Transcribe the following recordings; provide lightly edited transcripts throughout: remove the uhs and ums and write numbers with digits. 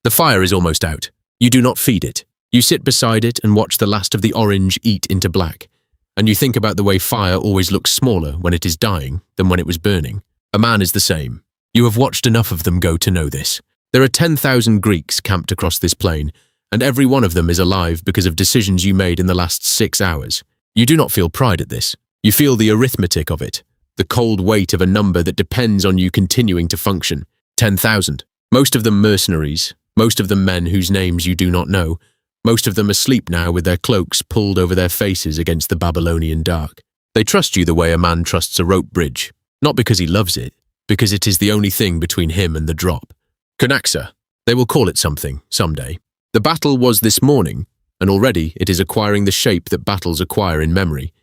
The fire is almost out. You do not feed it. You sit beside it and watch the last of the orange eat into black. And you think about the way fire always looks smaller when it is dying than when it was burning. A man is the same. You have watched enough of them go to know this. There are 10,000 Greeks camped across this plain, and every one of them is alive because of decisions you made in the last 6 hours. You do not feel pride at this. You feel the arithmetic of it, the cold weight of a number that depends on you continuing to function. 10,000. Most of them mercenaries, most of them men whose names you do not know, most of them asleep now with their cloaks pulled over their faces against the Babylonian dark. They trust you the way a man trusts a rope bridge, not because he loves it, because it is the only thing between him and the drop. Contractor. They will call it something, someday. The battle was this morning, and already it is acquiring the shape that battles acquire in memory.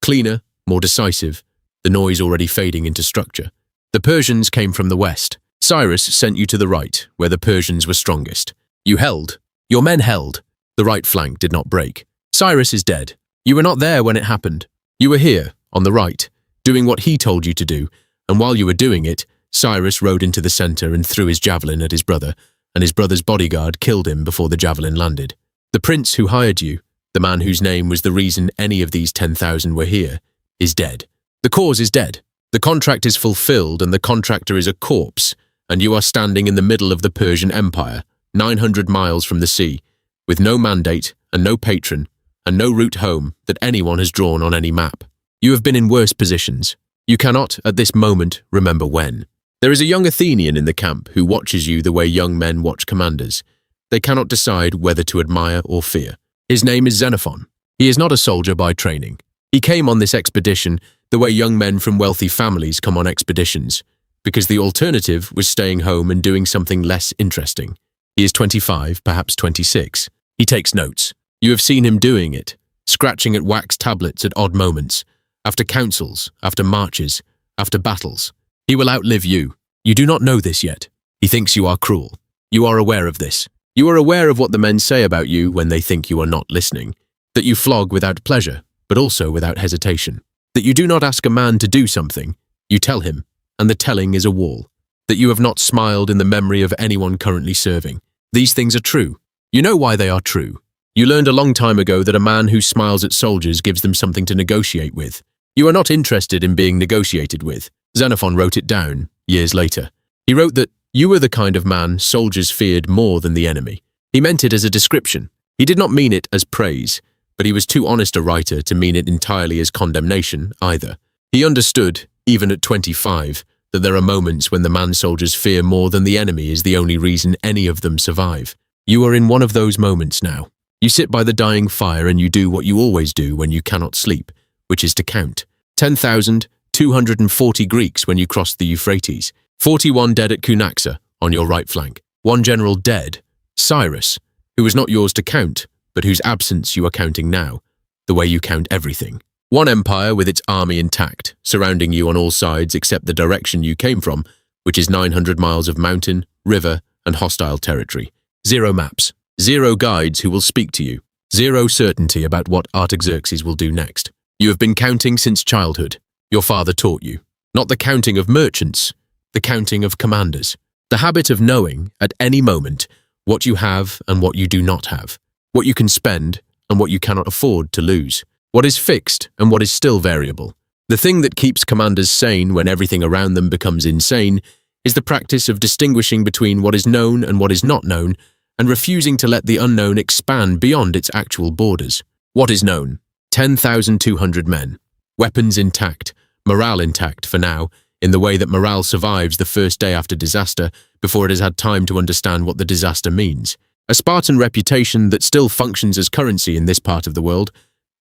Cleaner, more decisive, the noise already fading into structure. The Persians came from the west. Cyrus sent you to the right, where the Persians were strongest. You held. Your men held. The right flank did not break. Cyrus is dead. You were not there when it happened. You were here, on the right, doing what he told you to do, and while you were doing it, Cyrus rode into the center and threw his javelin at his brother, and his brother's bodyguard killed him before the javelin landed. The prince who hired you, the man whose name was the reason any of these 10,000 were here, is dead. The cause is dead. The contract is fulfilled and the contractor is a corpse, and you are standing in the middle of the Persian Empire, 900 miles from the sea, with no mandate and no patron, and no route home that anyone has drawn on any map. You have been in worse positions. You cannot, at this moment, remember when. There is a young Athenian in the camp who watches you the way young men watch commanders. They cannot decide whether to admire or fear. His name is Xenophon. He is not a soldier by training. He came on this expedition the way young men from wealthy families come on expeditions, because the alternative was staying home and doing something less interesting. He is 25, perhaps 26. He takes notes. You have seen him doing it, scratching at wax tablets at odd moments, after councils, after marches, after battles. He will outlive you. You do not know this yet. He thinks you are cruel. You are aware of this. You are aware of what the men say about you when they think you are not listening, that you flog without pleasure, but also without hesitation, that you do not ask a man to do something, you tell him, and the telling is a wall, that you have not smiled in the memory of anyone currently serving. These things are true. You know why they are true. You learned a long time ago that a man who smiles at soldiers gives them something to negotiate with. You are not interested in being negotiated with. Xenophon wrote it down, years later. He wrote that you were the kind of man soldiers feared more than the enemy. He meant it as a description. He did not mean it as praise, but he was too honest a writer to mean it entirely as condemnation either. He understood, even at 25, that there are moments when the man soldiers fear more than the enemy is the only reason any of them survive. You are in one of those moments now. You sit by the dying fire and you do what you always do when you cannot sleep, which is to count. 10,240 Greeks when you crossed the Euphrates. 41 dead at Cunaxa, on your right flank. 1 general dead, Cyrus, who was not yours to count, but whose absence you are counting now, the way you count everything. 1 empire with its army intact, surrounding you on all sides except the direction you came from, which is 900 miles of mountain, river, and hostile territory. 0 maps. 0 guides who will speak to you. 0 certainty about what Artaxerxes will do next. You have been counting since childhood. Your father taught you. Not the counting of merchants, the counting of commanders. The habit of knowing, at any moment, what you have and what you do not have. What you can spend and what you cannot afford to lose. What is fixed and what is still variable. The thing that keeps commanders sane when everything around them becomes insane is the practice of distinguishing between what is known and what is not known, and refusing to let the unknown expand beyond its actual borders. What is known? 10,200 men. Weapons intact, morale intact for now, in the way that morale survives the first day after disaster before it has had time to understand what the disaster means. A Spartan reputation that still functions as currency in this part of the world.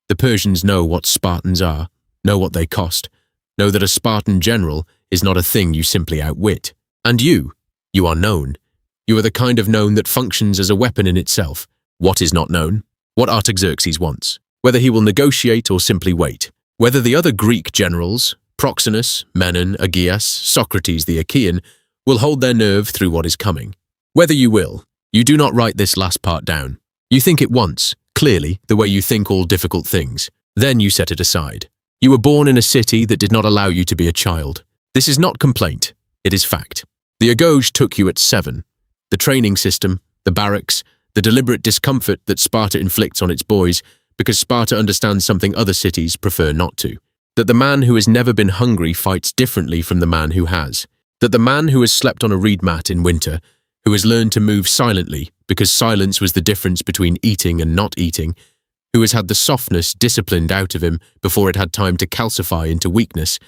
The Persians know what Spartans are, know what they cost, know that a Spartan general is not a thing you simply outwit. And you are known. You are the kind of known that functions as a weapon in itself. What is not known? What Artaxerxes wants. Whether he will negotiate or simply wait. Whether the other Greek generals, Proxenus, Menon, Aegeas, Socrates the Achaean, will hold their nerve through what is coming. Whether you will, you do not write this last part down. You think it once, clearly, the way you think all difficult things. Then you set it aside. You were born in a city that did not allow you to be a child. This is not complaint, it is fact. The Agoj took you at 7. The training system, the barracks, the deliberate discomfort that Sparta inflicts on its boys because Sparta understands something other cities prefer not to. That the man who has never been hungry fights differently from the man who has. That the man who has slept on a reed mat in winter, who has learned to move silently because silence was the difference between eating and not eating, who has had the softness disciplined out of him before it had time to calcify into weakness,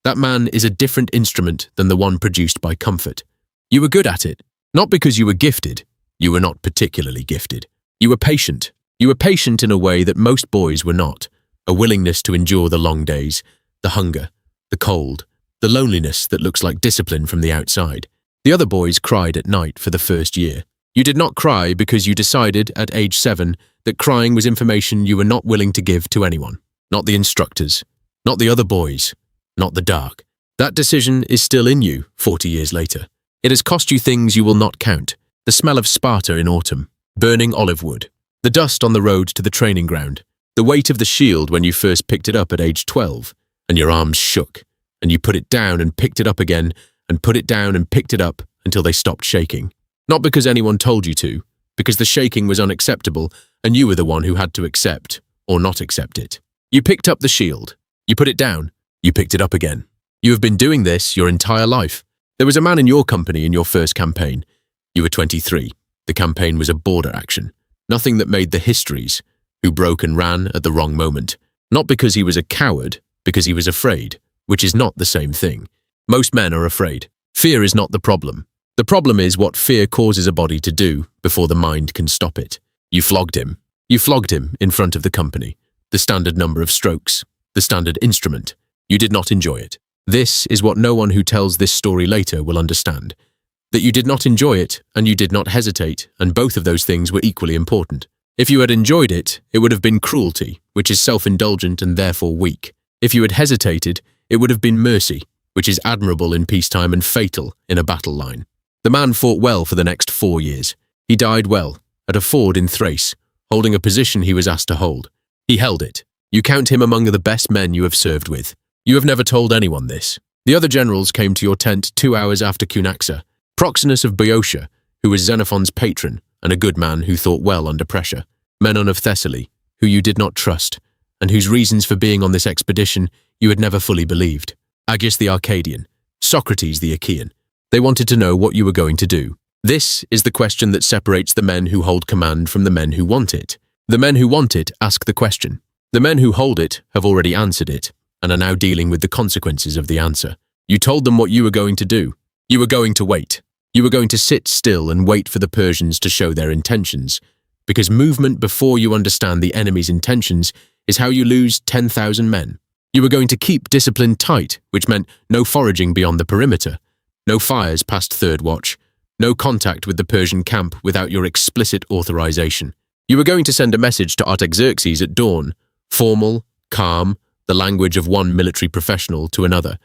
that man is a different instrument than the one produced by comfort. You were good at it, not because you were gifted. You were not particularly gifted. You were patient. You were patient in a way that most boys were not. A willingness to endure the long days, the hunger, the cold, the loneliness that looks like discipline from the outside. The other boys cried at night for the first year. You did not cry because you decided at age 7 that crying was information you were not willing to give to anyone. Not the instructors, not the other boys, not the dark. That decision is still in you 40 years later. It has cost you things you will not count. The smell of Sparta in autumn, burning olive wood, the dust on the road to the training ground, the weight of the shield when you first picked it up at age 12, and your arms shook, and you put it down and picked it up again, and put it down and picked it up until they stopped shaking. Not because anyone told you to, because the shaking was unacceptable, and you were the one who had to accept, or not accept it. You picked up the shield. You put it down. You picked it up again. You have been doing this your entire life. There was a man in your company in your first campaign. You were 23. The campaign was a border action. Nothing that made the histories, who broke and ran at the wrong moment. Not because he was a coward, because he was afraid, which is not the same thing. Most men are afraid. Fear is not the problem. The problem is what fear causes a body to do before the mind can stop it. You flogged him. You flogged him in front of the company. The standard number of strokes. The standard instrument. You did not enjoy it. This is what no one who tells this story later will understand. That you did not enjoy it, and you did not hesitate, and both of those things were equally important. If you had enjoyed it, it would have been cruelty, which is self-indulgent and therefore weak. If you had hesitated, it would have been mercy, which is admirable in peacetime and fatal in a battle line. The man fought well for the next 4 years. He died well, at a ford in Thrace, holding a position he was asked to hold. He held it. You count him among the best men you have served with. You have never told anyone this. The other generals came to your tent 2 hours after Cunaxa. Proxenus of Boeotia, who was Xenophon's patron, and a good man who thought well under pressure. Menon of Thessaly, who you did not trust, and whose reasons for being on this expedition you had never fully believed. Agis the Arcadian, Socrates the Achaean. They wanted to know what you were going to do. This is the question that separates the men who hold command from the men who want it. The men who want it ask the question. The men who hold it have already answered it, and are now dealing with the consequences of the answer. You told them what you were going to do. You were going to wait. You were going to sit still and wait for the Persians to show their intentions, because movement before you understand the enemy's intentions is how you lose 10,000 men. You were going to keep discipline tight, which meant no foraging beyond the perimeter, no fires past third watch, no contact with the Persian camp without your explicit authorization. You were going to send a message to Artaxerxes at dawn, formal, calm, the language of one military professional to another,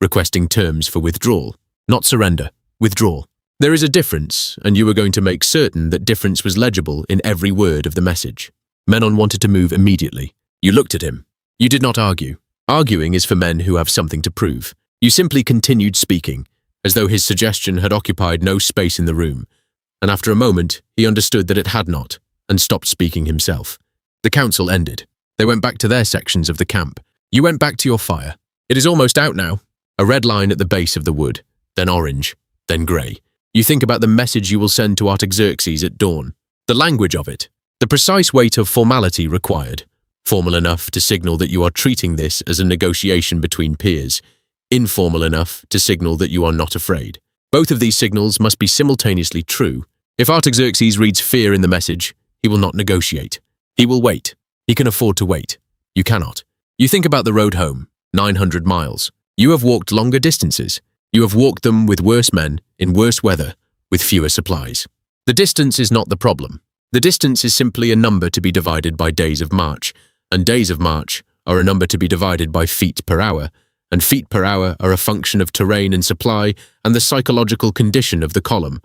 requesting terms for withdrawal, not surrender, withdrawal. There is a difference, and you were going to make certain that difference was legible in every word of the message. Menon wanted to move immediately. You looked at him. You did not argue. Arguing is for men who have something to prove. You simply continued speaking, as though his suggestion had occupied no space in the room, and after a moment he understood that it had not, and stopped speaking himself. The council ended. They went back to their sections of the camp. You went back to your fire. It is almost out now. A red line at the base of the wood, then orange, then grey. You think about the message you will send to Artaxerxes at dawn, the language of it, the precise weight of formality required, formal enough to signal that you are treating this as a negotiation between peers, informal enough to signal that you are not afraid. Both of these signals must be simultaneously true. If Artaxerxes reads fear in the message, he will not negotiate. He will wait. He can afford to wait. You cannot. You think about the road home, 900 miles. You have walked longer distances. You have walked them with worse men, in worse weather, with fewer supplies. The distance is not the problem. The distance is simply a number to be divided by days of march, and days of march are a number to be divided by feet per hour, and feet per hour are a function of terrain and supply and the psychological condition of the column,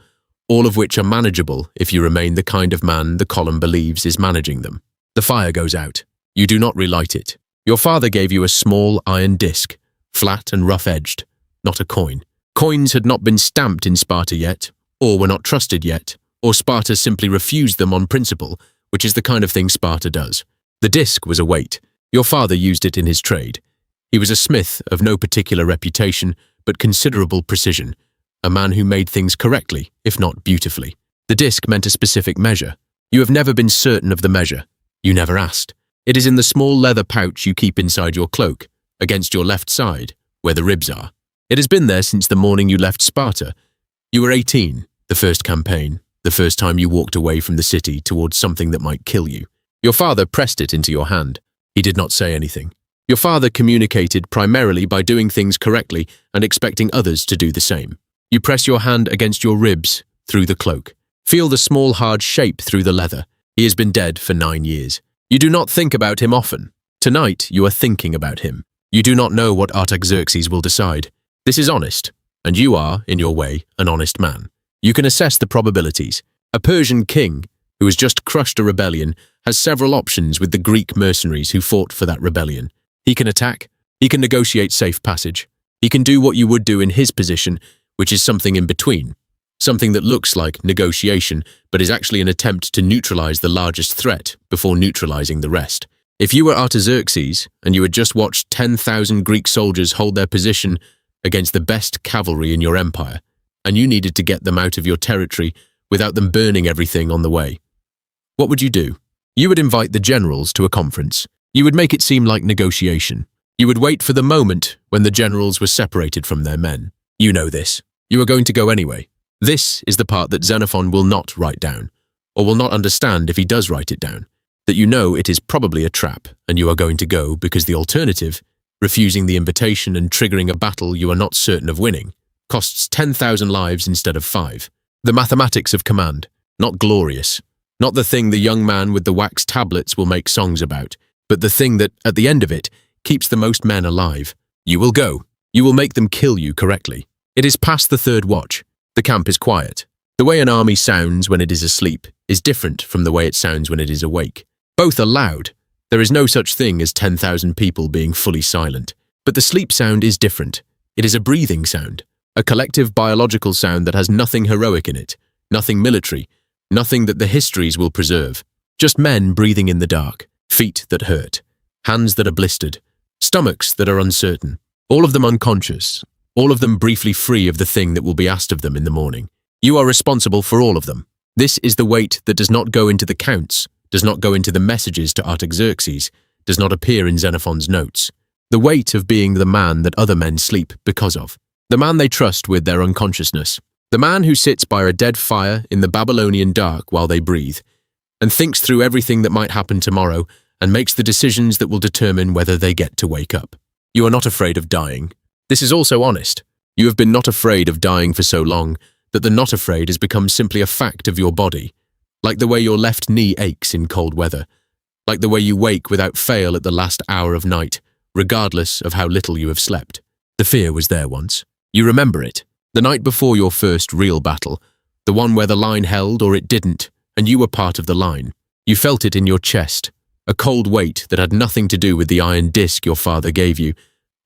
all of which are manageable if you remain the kind of man the column believes is managing them. The fire goes out. You do not relight it. Your father gave you a small iron disc, flat and rough-edged, not a coin. Coins had not been stamped in Sparta yet, or were not trusted yet, or Sparta simply refused them on principle, which is the kind of thing Sparta does. The disc was a weight. Your father used it in his trade. He was a smith of no particular reputation, but considerable precision, a man who made things correctly, if not beautifully. The disc meant a specific measure. You have never been certain of the measure. You never asked. It is in the small leather pouch you keep inside your cloak, against your left side, where the ribs are. It has been there since the morning you left Sparta. You were 18, the first campaign, the first time you walked away from the city towards something that might kill you. Your father pressed it into your hand. He did not say anything. Your father communicated primarily by doing things correctly and expecting others to do the same. You press your hand against your ribs, through the cloak. Feel the small hard shape through the leather. He has been dead for 9 years. You do not think about him often. Tonight you are thinking about him. You do not know what Artaxerxes will decide. This is honest, and you are, in your way, an honest man. You can assess the probabilities. A Persian king, who has just crushed a rebellion, has several options with the Greek mercenaries who fought for that rebellion. He can attack. He can negotiate safe passage. He can do what you would do in his position, which is something in between. Something that looks like negotiation, but is actually an attempt to neutralize the largest threat before neutralizing the rest. If you were Artaxerxes, and you had just watched 10,000 Greek soldiers hold their position against the best cavalry in your empire, and you needed to get them out of your territory without them burning everything on the way, what would you do? You would invite the generals to a conference. You would make it seem like negotiation. You would wait for the moment when the generals were separated from their men. You know this. You are going to go anyway. This is the part that Xenophon will not write down, or will not understand if he does write it down, that you know it is probably a trap and you are going to go because the alternative, refusing the invitation and triggering a battle you are not certain of winning, costs 10,000 lives instead of 5. The mathematics of command, not glorious, not the thing the young man with the wax tablets will make songs about, but the thing that, at the end of it, keeps the most men alive. You will go. You will make them kill you correctly. It is past the third watch. The camp is quiet. The way an army sounds when it is asleep is different from the way it sounds when it is awake. Both are loud. There is no such thing as 10,000 people being fully silent. But the sleep sound is different. It is a breathing sound, a collective biological sound that has nothing heroic in it, nothing military, nothing that the histories will preserve. Just men breathing in the dark, feet that hurt, hands that are blistered, stomachs that are uncertain, all of them unconscious, all of them briefly free of the thing that will be asked of them in the morning. You are responsible for all of them. This is the weight that does not go into the counts, does not go into the messages to Artaxerxes, does not appear in Xenophon's notes. The weight of being the man that other men sleep because of. The man they trust with their unconsciousness. The man who sits by a dead fire in the Babylonian dark while they breathe, and thinks through everything that might happen tomorrow and makes the decisions that will determine whether they get to wake up. You are not afraid of dying. This is also honest. You have been not afraid of dying for so long that the not afraid has become simply a fact of your body, like the way your left knee aches in cold weather, like the way you wake without fail at the last hour of night, regardless of how little you have slept. The fear was there once. You remember it. The night before your first real battle, the one where the line held or it didn't, and you were part of the line. You felt it in your chest, a cold weight that had nothing to do with the iron disc your father gave you,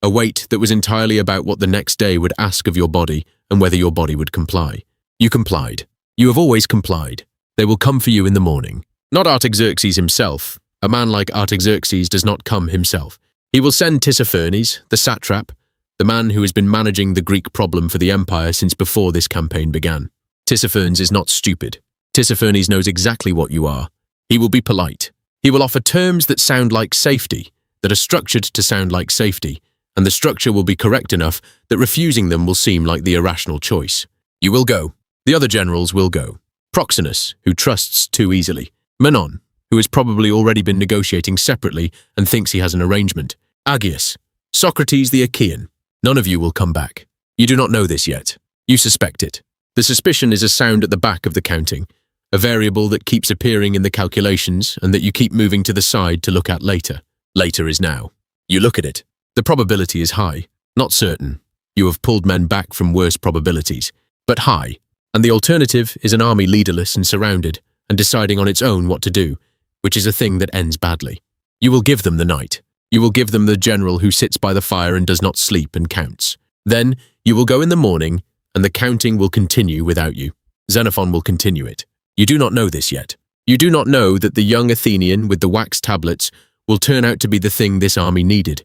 a weight that was entirely about what the next day would ask of your body and whether your body would comply. You complied. You have always complied. They will come for you in the morning. Not Artaxerxes himself. A man like Artaxerxes does not come himself. He will send Tissaphernes, the satrap, the man who has been managing the Greek problem for the empire since before this campaign began. Tissaphernes is not stupid. Tissaphernes knows exactly what you are. He will be polite. He will offer terms that sound like safety, that are structured to sound like safety, and the structure will be correct enough that refusing them will seem like the irrational choice. You will go. The other generals will go. Proxenus, who trusts too easily. Manon, who has probably already been negotiating separately and thinks he has an arrangement. Agius. Socrates the Achaean. None of you will come back. You do not know this yet. You suspect it. The suspicion is a sound at the back of the counting, a variable that keeps appearing in the calculations and that you keep moving to the side to look at later. Later is now. You look at it. The probability is high, not certain. You have pulled men back from worse probabilities, but high. And the alternative is an army leaderless and surrounded, and deciding on its own what to do, which is a thing that ends badly. You will give them the night. You will give them the general who sits by the fire and does not sleep and counts. Then you will go in the morning, and the counting will continue without you. Xenophon will continue it. You do not know this yet. You do not know that the young Athenian with the wax tablets will turn out to be the thing this army needed,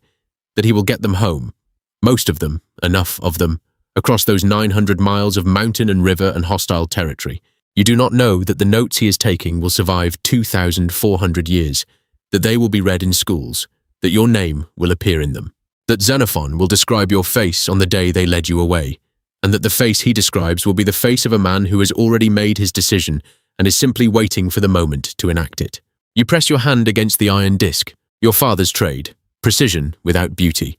that he will get them home, most of them, enough of them, across those 900 miles of mountain and river and hostile territory. You do not know that the notes he is taking will survive 2,400 years, that they will be read in schools, that your name will appear in them, that Xenophon will describe your face on the day they led you away, and that the face he describes will be the face of a man who has already made his decision and is simply waiting for the moment to enact it. You press your hand against the iron disc, your father's trade, precision without beauty,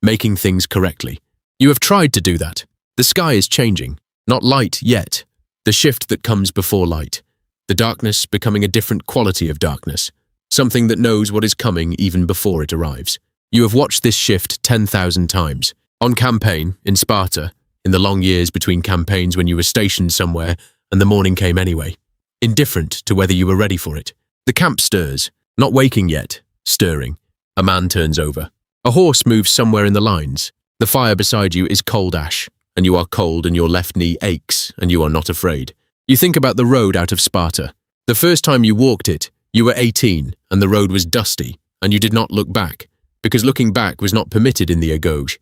making things correctly. You have tried to do that. The sky is changing, not light yet, the shift that comes before light, the darkness becoming a different quality of darkness, something that knows what is coming even before it arrives. You have watched this shift 10,000 times, on campaign, in Sparta, in the long years between campaigns when you were stationed somewhere and the morning came anyway, indifferent to whether you were ready for it. The camp stirs, not waking yet, stirring. A man turns over. A horse moves somewhere in the lines. The fire beside you is cold ash, and you are cold and your left knee aches, and you are not afraid. You think about the road out of Sparta. The first time you walked it, you were 18, and the road was dusty, and you did not look back, because looking back was not permitted in the Agoge,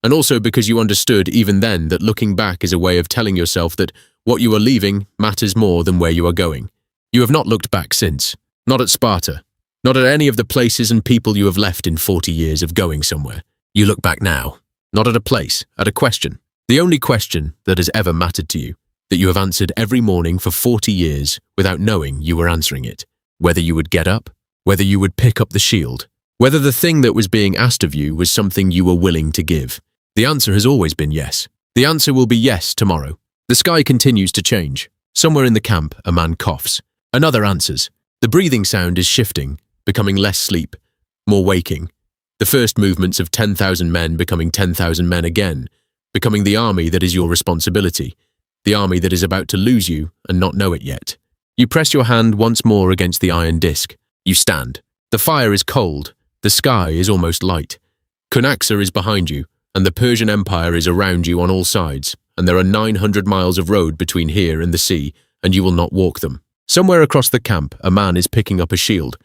and also because you understood even then that looking back is a way of telling yourself that what you are leaving matters more than where you are going. You have not looked back since, not at Sparta, not at any of the places and people you have left in 40 years of going somewhere. You look back now, not at a place, at a question, the only question that has ever mattered to you, that you have answered every morning for 40 years without knowing you were answering it, whether you would get up, whether you would pick up the shield, whether the thing that was being asked of you was something you were willing to give. The answer has always been yes. The answer will be yes tomorrow. The sky continues to change. Somewhere in the camp, a man coughs. Another answers. The breathing sound is shifting, becoming less sleep, more waking. The first movements of 10,000 men becoming 10,000 men again, becoming the army that is your responsibility, the army that is about to lose you and not know it yet. You press your hand once more against the iron disc. You stand. The fire is cold. The sky is almost light. Cunaxa is behind you, and the Persian Empire is around you on all sides, and there are 900 miles of road between here and the sea, and you will not walk them. Somewhere across the camp, a man is picking up a shield,